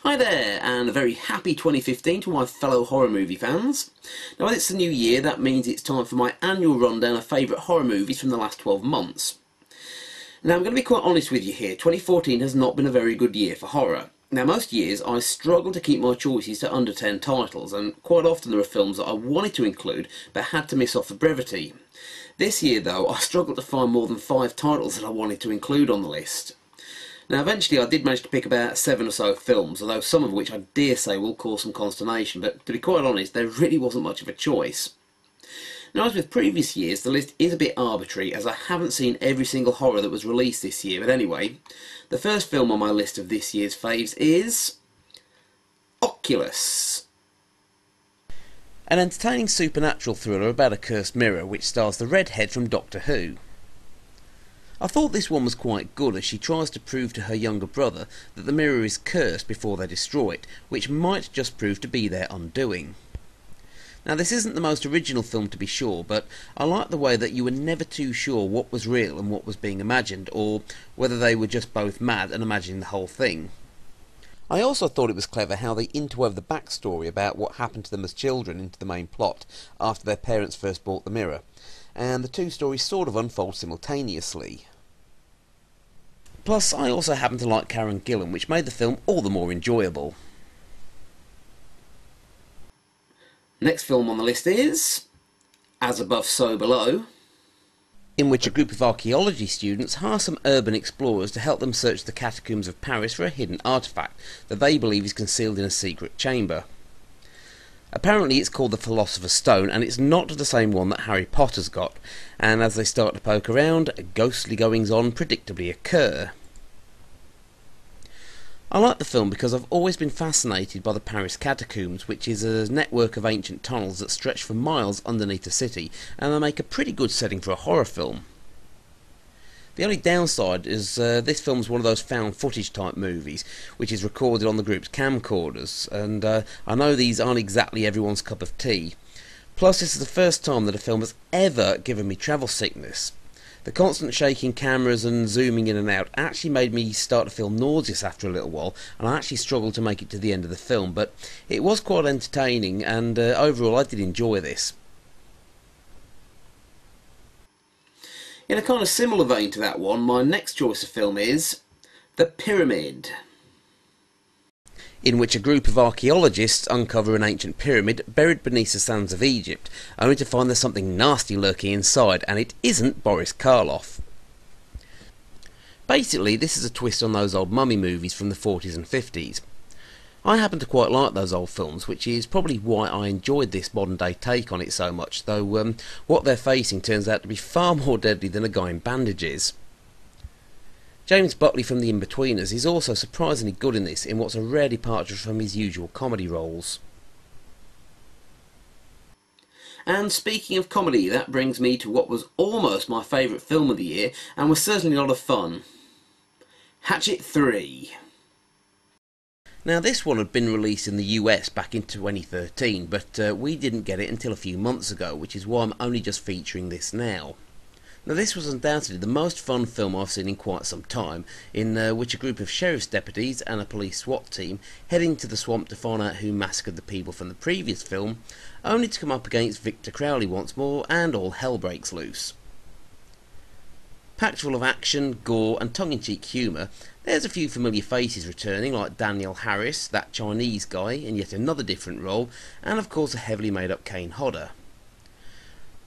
Hi there, and a very happy 2015 to my fellow horror movie fans. Now, as it's the new year, that means it's time for my annual rundown of favourite horror movies from the last 12 months. Now, I'm going to be quite honest with you here. 2014 has not been a very good year for horror. Now, most years I struggle to keep my choices to under 10 titles, and quite often there are films that I wanted to include but had to miss off for brevity. This year, though, I struggled to find more than 5 titles that I wanted to include on the list. Now, eventually I did manage to pick about 7 or so films, although some of which I dare say will cause some consternation, but to be quite honest, there really wasn't much of a choice. Now, as with previous years, the list is a bit arbitrary, as I haven't seen every single horror that was released this year, but anyway, the first film on my list of this year's faves is Oculus. An entertaining supernatural thriller about a cursed mirror which stars the redhead from Doctor Who. I thought this one was quite good, as she tries to prove to her younger brother that the mirror is cursed before they destroy it, which might just prove to be their undoing. Now, this isn't the most original film to be sure, but I like the way that you were never too sure what was real and what was being imagined, or whether they were just both mad and imagining the whole thing. I also thought it was clever how they interwove the backstory about what happened to them as children into the main plot after their parents first bought the mirror, and the two stories sort of unfold simultaneously. Plus, I also happen to like Karen Gillan, which made the film all the more enjoyable. Next film on the list is As Above, So Below, in which a group of archaeology students hire some urban explorers to help them search the catacombs of Paris for a hidden artefact that they believe is concealed in a secret chamber. Apparently it's called the Philosopher's Stone, and it's not the same one that Harry Potter's got, and as they start to poke around, ghostly goings-on predictably occur. I like the film because I've always been fascinated by the Paris catacombs, which is a network of ancient tunnels that stretch for miles underneath the city, and they make a pretty good setting for a horror film. The only downside is this film's one of those found footage type movies, which is recorded on the group's camcorders, and I know these aren't exactly everyone's cup of tea. Plus, this is the first time that a film has ever given me travel sickness. The constant shaking cameras and zooming in and out actually made me start to feel nauseous after a little while, and I actually struggled to make it to the end of the film, but it was quite entertaining, and overall I did enjoy this. In a kind of similar vein to that one, my next choice of film is The Pyramid, in which a group of archaeologists uncover an ancient pyramid buried beneath the sands of Egypt, only to find there's something nasty lurking inside, and it isn't Boris Karloff. Basically, this is a twist on those old mummy movies from the 40s and 50s. I happen to quite like those old films, which is probably why I enjoyed this modern day take on it so much, though what they're facing turns out to be far more deadly than a guy in bandages. James Buckley from The Inbetweeners is also surprisingly good in this, in what's a rare departure from his usual comedy roles. And speaking of comedy, that brings me to what was almost my favourite film of the year, and was certainly a lot of fun. Hatchet 3. Now, this one had been released in the US back in 2013, but we didn't get it until a few months ago, which is why I'm only just featuring this now. Now, this was undoubtedly the most fun film I've seen in quite some time, in which a group of sheriff's deputies and a police SWAT team head into the swamp to find out who massacred the people from the previous film, only to come up against Victor Crowley once more, and all hell breaks loose. Packed full of action, gore and tongue-in-cheek humour, there's a few familiar faces returning, like Daniel Harris, that Chinese guy in yet another different role, and of course a heavily made-up Kane Hodder.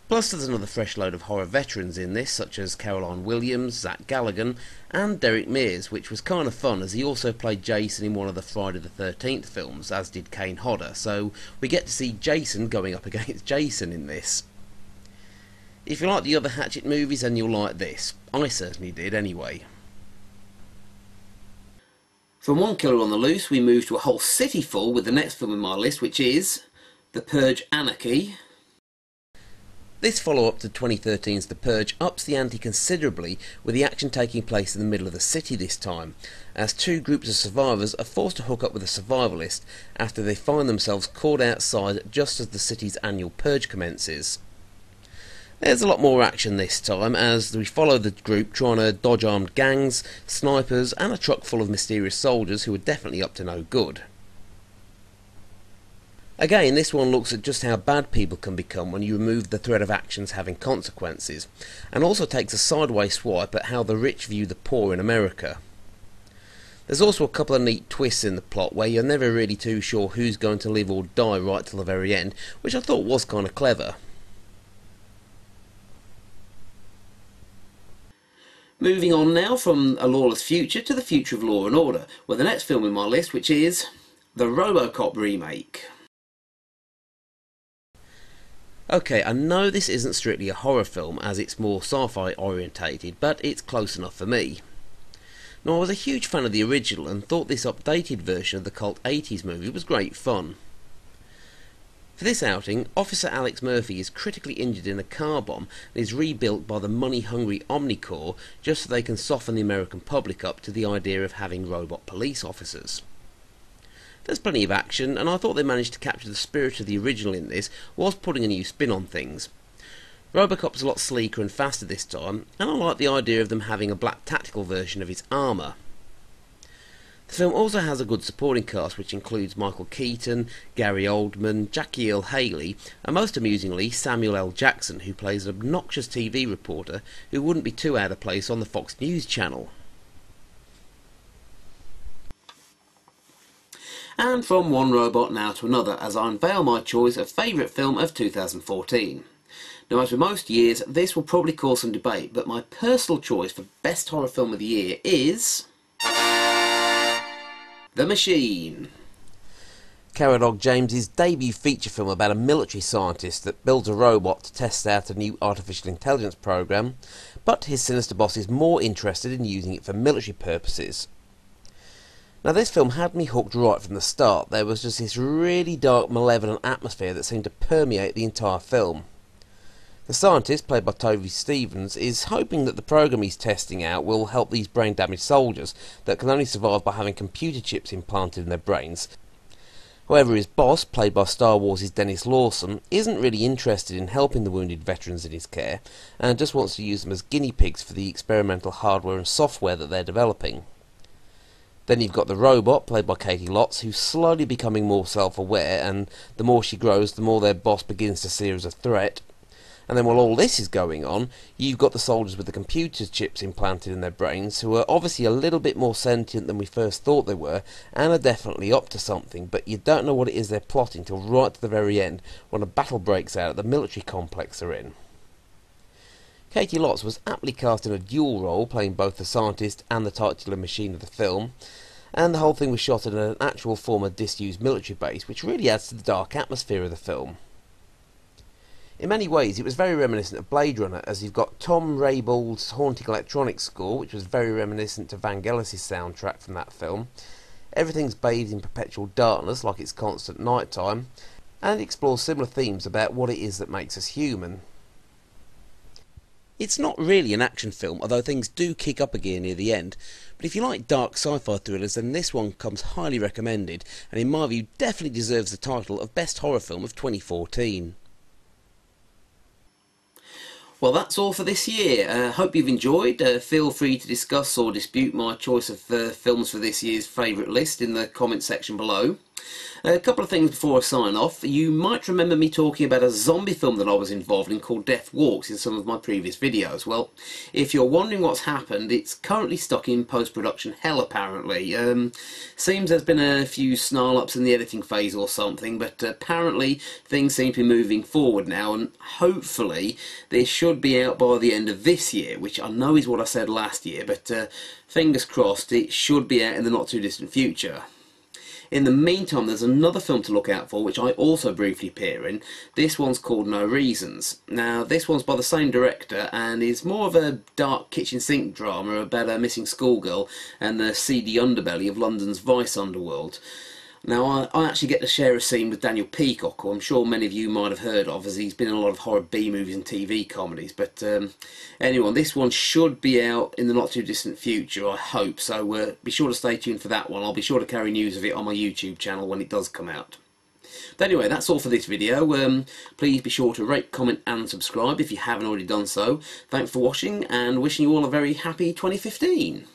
Plus, there's another fresh load of horror veterans in this, such as Caroline Williams, Zach Galligan, and Derek Mears, which was kind of fun, as he also played Jason in one of the Friday the 13th films, as did Kane Hodder, so we get to see Jason going up against Jason in this. If you like the other Hatchet movies, then you'll like this. I certainly did, anyway. From one killer on the loose, we move to a whole city full with the next film in my list, which is The Purge: Anarchy. This follow-up to 2013's The Purge ups the ante considerably, with the action taking place in the middle of the city this time, as two groups of survivors are forced to hook up with a survivalist after they find themselves caught outside just as the city's annual purge commences. There's a lot more action this time as we follow the group trying to dodge armed gangs, snipers and a truck full of mysterious soldiers who are definitely up to no good. Again, this one looks at just how bad people can become when you remove the threat of actions having consequences, and also takes a sideways swipe at how the rich view the poor in America. There's also a couple of neat twists in the plot where you're never really too sure who's going to live or die right till the very end, which I thought was kind of clever. Moving on now from A Lawless Future to the future of Law and Order, with the next film in my list, which is the RoboCop remake. Okay, I know this isn't strictly a horror film as it's more sci-fi orientated, but it's close enough for me. Now, I was a huge fan of the original and thought this updated version of the cult 80s movie was great fun. For this outing, Officer Alex Murphy is critically injured in a car bomb and is rebuilt by the money-hungry Omnicorps just so they can soften the American public up to the idea of having robot police officers. There's plenty of action, and I thought they managed to capture the spirit of the original in this, whilst putting a new spin on things. Robocop's a lot sleeker and faster this time, and I like the idea of them having a black tactical version of his armour. The film also has a good supporting cast which includes Michael Keaton, Gary Oldman, Jackie Earle Haley, and most amusingly Samuel L. Jackson, who plays an obnoxious TV reporter who wouldn't be too out of place on the Fox News channel. And from one robot now to another, as I unveil my choice of favourite film of 2014. Now, as with most years, this will probably cause some debate, but my personal choice for best horror film of the year is The Machine. Caradog James's debut feature film about a military scientist that builds a robot to test out a new artificial intelligence program, but his sinister boss is more interested in using it for military purposes. Now, this film had me hooked right from the start. There was just this really dark, malevolent atmosphere that seemed to permeate the entire film. The scientist, played by Toby Stephens, is hoping that the program he's testing out will help these brain-damaged soldiers that can only survive by having computer chips implanted in their brains. However, his boss, played by Star Wars' Dennis Lawson, isn't really interested in helping the wounded veterans in his care, and just wants to use them as guinea pigs for the experimental hardware and software that they're developing. Then you've got the robot, played by Katie Lotz, who's slowly becoming more self-aware, and the more she grows, the more their boss begins to see her as a threat. And then while all this is going on, you've got the soldiers with the computer chips implanted in their brains, who are obviously a little bit more sentient than we first thought they were, and are definitely up to something, but you don't know what it is they're plotting till right to the very end, when a battle breaks out at the military complex they're in. Katie Lotz was aptly cast in a dual role, playing both the scientist and the titular machine of the film, and the whole thing was shot at an actual former disused military base, which really adds to the dark atmosphere of the film. In many ways, it was very reminiscent of Blade Runner, as you've got Tom Rayball's haunting electronic score, which was very reminiscent to Vangelis' soundtrack from that film. Everything's bathed in perpetual darkness, like it's constant night time, and explores similar themes about what it is that makes us human. It's not really an action film, although things do kick up a gear near the end, but if you like dark sci-fi thrillers, then this one comes highly recommended, and in my view definitely deserves the title of Best Horror Film of 2014. Well, that's all for this year. Hope you've enjoyed. Feel free to discuss or dispute my choice of films for this year's favourite list in the comments section below. A couple of things before I sign off. You might remember me talking about a zombie film that I was involved in called Death Walks in some of my previous videos. Well, if you're wondering what's happened, it's currently stuck in post-production hell apparently. Seems there's been a few snarl-ups in the editing phase or something, but apparently things seem to be moving forward now, and hopefully this should be out by the end of this year, which I know is what I said last year, but fingers crossed it should be out in the not too distant future. In the meantime, there's another film to look out for, which I also briefly appear in. This one's called No Reasons. Now, this one's by the same director, and is more of a dark kitchen sink drama about a missing schoolgirl and the seedy underbelly of London's vice underworld. Now, I actually get to share a scene with Daniel Peacock, who I'm sure many of you might have heard of, as he's been in a lot of horror B-movies and TV comedies. But anyway, this one should be out in the not-too-distant future, I hope, so be sure to stay tuned for that one. I'll be sure to carry news of it on my YouTube channel when it does come out. But anyway, that's all for this video. Please be sure to rate, comment and subscribe if you haven't already done so. Thanks for watching and wishing you all a very happy 2015.